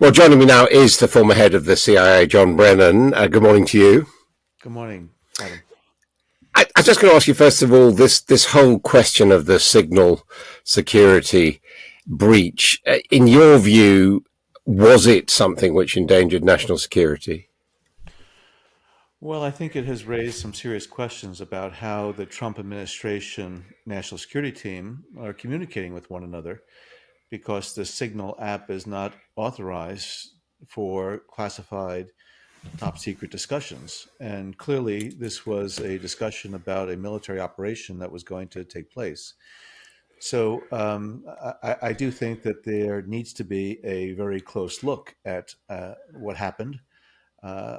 Well, joining me now is the former head of the CIA, John Brennan. Good morning to you. Good morning, Adam. I'm just going to ask you, first of all, this whole question of the signal security breach. In your view, was it something which endangered national security? Well, I think it has raised some serious questions about how the Trump administration national security team are communicating with one another because the Signal app is not authorized for classified top secret discussions. And clearly, this was a discussion about a military operation that was going to take place. So I do think that there needs to be a very close look at what happened. Uh,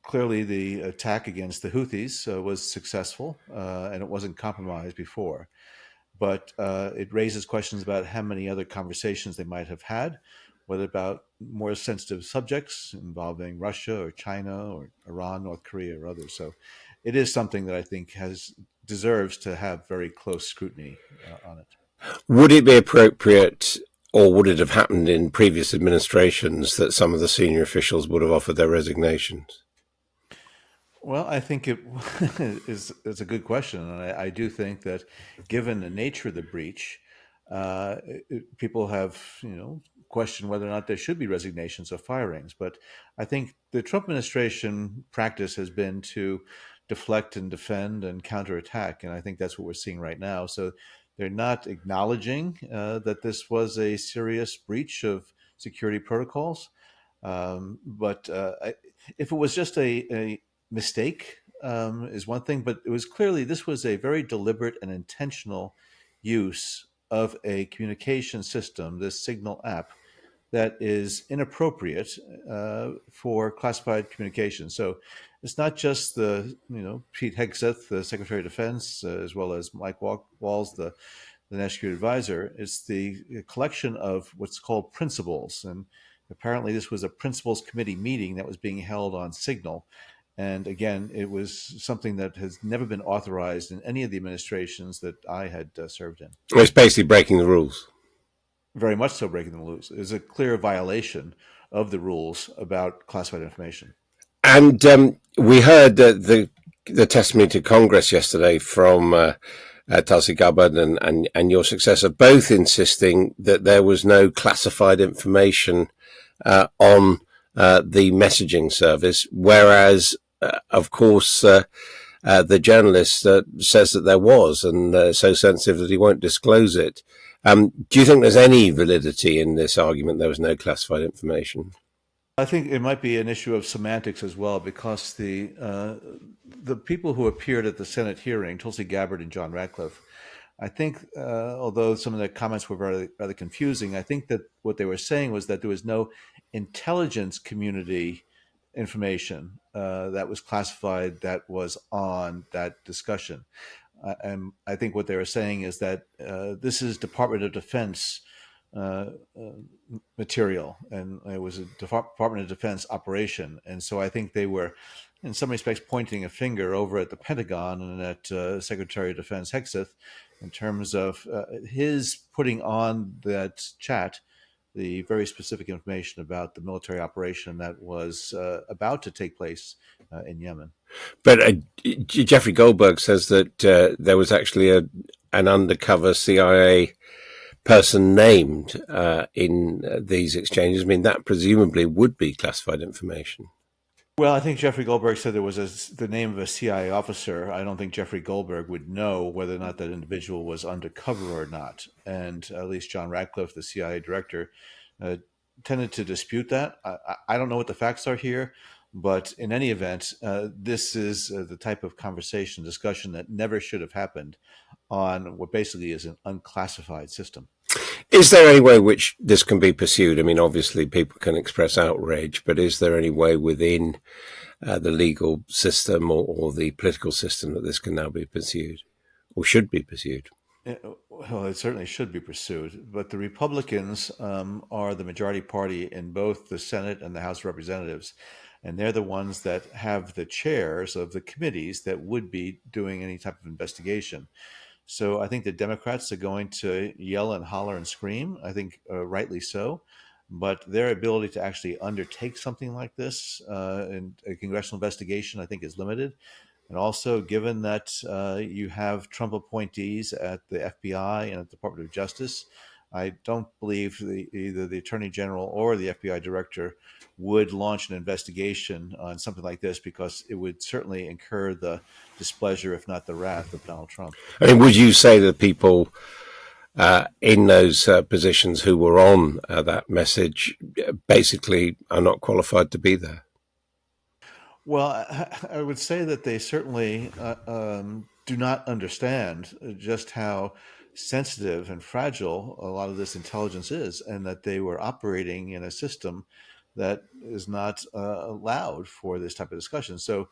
Clearly, the attack against the Houthis was successful and it wasn't compromised before. But it raises questions about how many other conversations they might have had, whether about more sensitive subjects involving Russia or China or Iran, North Korea, or others. So it is something that I think has deserves to have very close scrutiny on it. Would it be appropriate, or would it have happened in previous administrations, that some of the senior officials would have offered their resignations? Well, I think it is a good question, and I do think that, given the nature of the breach, people have questioned whether or not there should be resignations or firings. But I think the Trump administration practice has been to deflect and defend and counterattack, and I think that's what we're seeing right now. So they're not acknowledging that this was a serious breach of security protocols, but if it was just a mistake is one thing, but it was clearly this was a very deliberate and intentional use of a communication system, this Signal app, that is inappropriate for classified communication. So it's not just Pete Hegseth, the Secretary of Defense, as well as Mike Walls, the National Security Advisor. It's the collection of what's called principles, and apparently this was a principles committee meeting that was being held on Signal. And again, it was something that has never been authorized in any of the administrations that I had served in. It's basically breaking the rules. Very much so breaking the rules. It was a clear violation of the rules about classified information. And we heard the testimony to Congress yesterday from Tulsi Gabbard and your successor, both insisting that there was no classified information on the messaging service, whereas, of course, the journalist says that there was, and so sensitive that he won't disclose it. Do you think there's any validity in this argument there was no classified information? I think it might be an issue of semantics as well, because the people who appeared at the Senate hearing, Tulsi Gabbard and John Ratcliffe, I think, although some of their comments were rather confusing, I think that what they were saying was that there was no intelligence community information that was classified that was on that discussion. And I think what they were saying is that this is Department of Defense uh, uh, material, and it was a Department of Defense operation. And so I think they were, in some respects, pointing a finger over at the Pentagon and at Secretary of Defense Hegseth in terms of his putting on that chat the very specific information about the military operation that was about to take place in Yemen. But Jeffrey Goldberg says that there was actually an undercover CIA person named in these exchanges. I mean, that presumably would be classified information. Well, I think Jeffrey Goldberg said there was the name of a CIA officer. I don't think Jeffrey Goldberg would know whether or not that individual was undercover or not. And at least John Ratcliffe, the CIA director, uh, tended to dispute that. I don't know what the facts are here, but in any event, this is the type of conversation, discussion that never should have happened on what basically is an unclassified system. Is there any way which this can be pursued? I mean, obviously people can express outrage, but is there any way within the legal system or the political system that this can now be pursued or should be pursued? Well, it certainly should be pursued, but the Republicans are the majority party in both the Senate and the House of Representatives, and they're the ones that have the chairs of the committees that would be doing any type of investigation. So I think the Democrats are going to yell and holler and scream. I think rightly so. but their ability to actually undertake something like this in a congressional investigation, I think, is limited. And also, given that you have Trump appointees at the FBI and at the Department of Justice, I don't believe either the Attorney General or the FBI Director would launch an investigation on something like this because it would certainly incur the displeasure, if not the wrath, of Donald Trump. I mean, would you say that people in those positions who were on that message basically are not qualified to be there? Well, I would say that they certainly do not understand just how sensitive and fragile a lot of this intelligence is, and that they were operating in a system that is not allowed for this type of discussion. So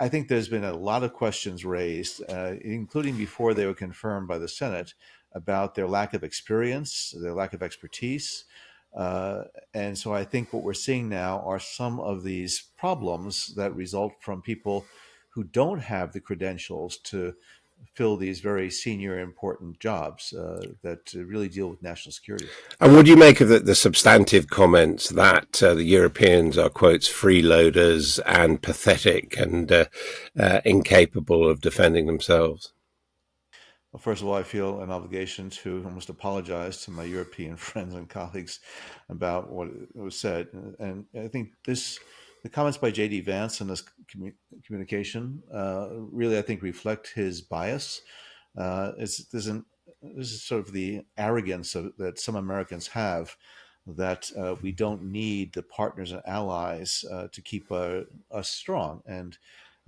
I think there's been a lot of questions raised, including before they were confirmed by the Senate, about their lack of experience, their lack of expertise. And so I think what we're seeing now are some of these problems that result from people who don't have the credentials to fill these very senior, important jobs that really deal with national security. And what do you make of the substantive comments that the Europeans are, quotes, freeloaders and pathetic and incapable of defending themselves? Well, first of all, I feel an obligation to almost apologize to my European friends and colleagues about what was said. And I think the comments by J.D. Vance in this communication really, I think, reflect his bias. This is sort of the arrogance that some Americans have that we don't need the partners and allies to keep us strong. And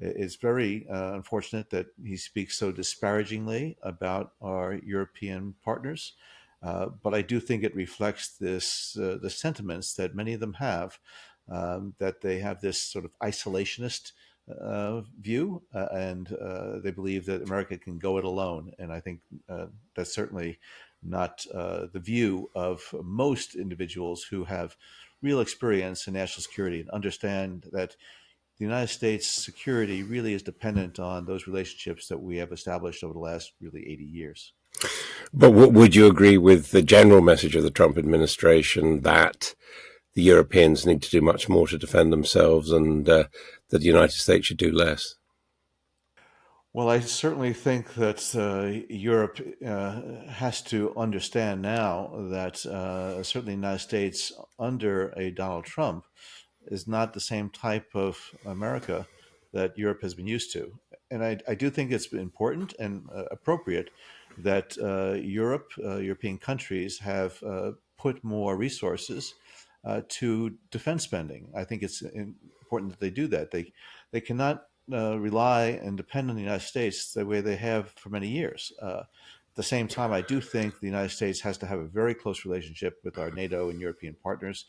it's very unfortunate that he speaks so disparagingly about our European partners. But I do think it reflects the sentiments that many of them have, that they have this sort of isolationist view, and they believe that America can go it alone. And I think that's certainly not the view of most individuals who have real experience in national security and understand that the United States security really is dependent on those relationships that we have established over the last really 80 years. But would you agree with the general message of the Trump administration that the Europeans need to do much more to defend themselves and that the United States should do less? Well, I certainly think that Europe has to understand now that certainly the United States under a Donald Trump is not the same type of America that Europe has been used to. And I do think it's important and appropriate that European countries have put more resources to defense spending. I think it's important that they do that. They cannot rely and depend on the United States the way they have for many years. At the same time, I do think the United States has to have a very close relationship with our NATO and European partners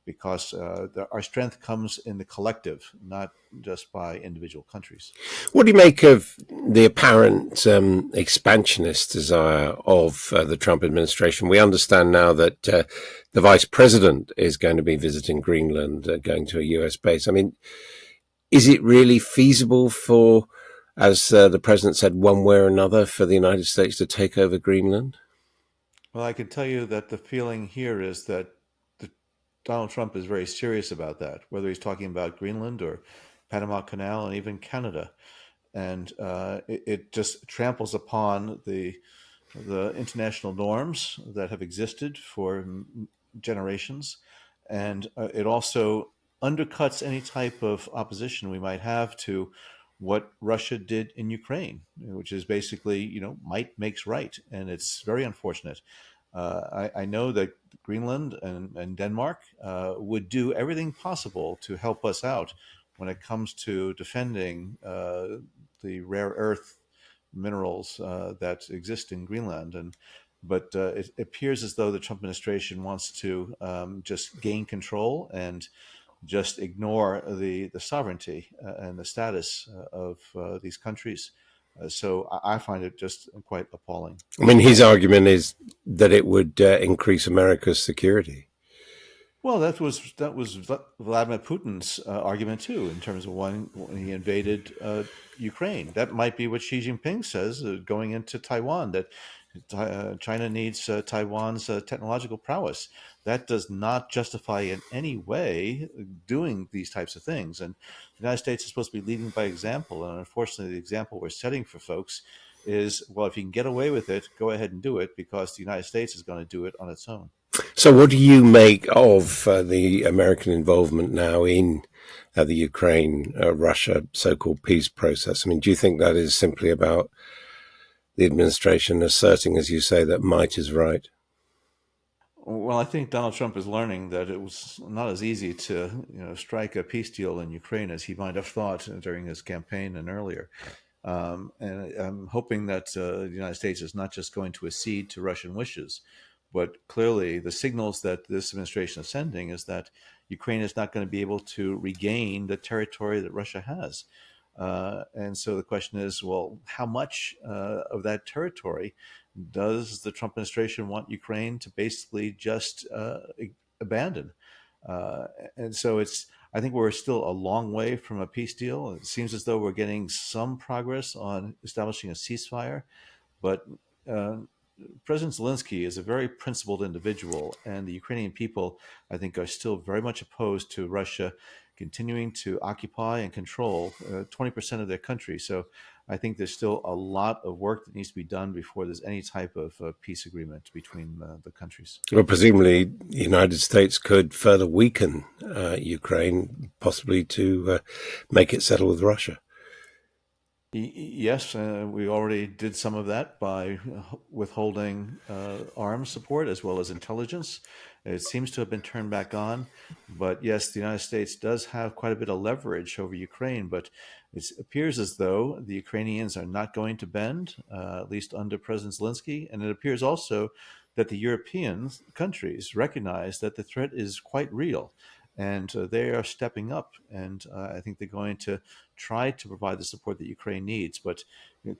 because our strength comes in the collective, not just by individual countries. What do you make of the apparent expansionist desire of the Trump administration? We understand now that the vice president is going to be visiting Greenland, going to a US base. I mean, is it really feasible for, as the president said, one way or another, for the United States to take over Greenland? Well, I can tell you that the feeling here is that Donald Trump is very serious about that, whether he's talking about Greenland or Panama Canal and even Canada. And it just tramples upon the international norms that have existed for generations. And it also undercuts any type of opposition we might have to what Russia did in Ukraine, which is basically, might makes right. And it's very unfortunate. I know that Greenland and Denmark would do everything possible to help us out when it comes to defending the rare earth minerals that exist in Greenland. But it appears as though the Trump administration wants to just gain control and just ignore the sovereignty and the status of these countries. So I find it just quite appalling. I mean, his argument is that it would increase America's security. Well, that was Vladimir Putin's argument too, in terms of when he invaded Ukraine. That might be what Xi Jinping says going into Taiwan. That China needs Taiwan's technological prowess. That does not justify in any way doing these types of things. And the United States is supposed to be leading by example. And unfortunately, the example we're setting for folks is, well, if you can get away with it, go ahead and do it, because the United States is going to do it on its own. So, what do you make of the American involvement now in the Ukraine Russia so called peace process? I mean, do you think that is simply about the administration asserting, as you say, that might is right? Well, I think Donald Trump is learning that it was not as easy to, strike a peace deal in Ukraine as he might have thought during his campaign and earlier. And I'm hoping that the United States is not just going to accede to Russian wishes, but clearly the signals that this administration is sending is that Ukraine is not going to be able to regain the territory that Russia has. And so the question is, well, how much of that territory does the Trump administration want Ukraine to basically just abandon? Uh, and so I think we're still a long way from a peace deal. It seems as though we're getting some progress on establishing a ceasefire, but uh, President Zelensky is a very principled individual, and the Ukrainian people, I think, are still very much opposed to Russia continuing to occupy and control 20% of their country. So I think there's still a lot of work that needs to be done before there's any type of peace agreement between the countries. Well, presumably, the United States could further weaken Ukraine, possibly to make it settle with Russia. Yes, we already did some of that by withholding arms support as well as intelligence. It seems to have been turned back on. But yes, the United States does have quite a bit of leverage over Ukraine, but it appears as though the Ukrainians are not going to bend, at least under President Zelensky. And it appears also that the European countries recognize that the threat is quite real. And they are stepping up, and I think they're going to try to provide the support that Ukraine needs. But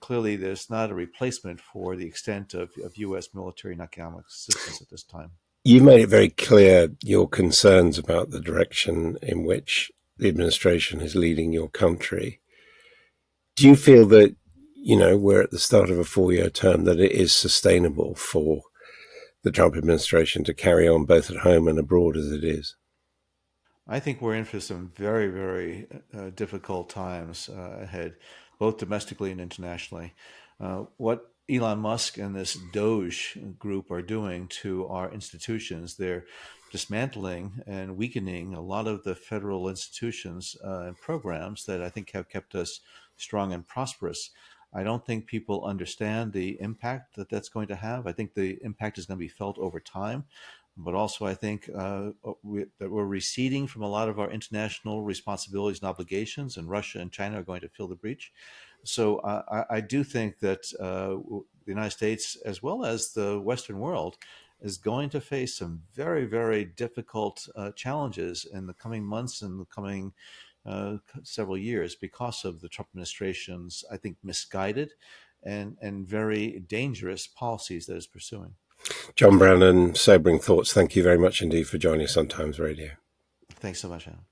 clearly, there's not a replacement for the extent of U.S. military and economic assistance at this time. You made it very clear your concerns about the direction in which the administration is leading your country. Do you feel that, we're at the start of a 4-year term, that it is sustainable for the Trump administration to carry on both at home and abroad as it is? I think we're in for some very, very difficult times ahead, both domestically and internationally. What Elon Musk and this Doge group are doing to our institutions, they're dismantling and weakening a lot of the federal institutions and programs that I think have kept us strong and prosperous. I don't think people understand the impact that that's going to have. I think the impact is going to be felt over time, but also I think that we're receding from a lot of our international responsibilities and obligations, and Russia and China are going to fill the breach. So I do think that the United States, as well as the Western world, is going to face some very, very difficult challenges in the coming months and the coming several years because of the Trump administration's, I think, misguided and very dangerous policies that it's pursuing. John Brennan, sobering thoughts. Thank you very much indeed for joining us on Times Radio. Thanks so much, Adam.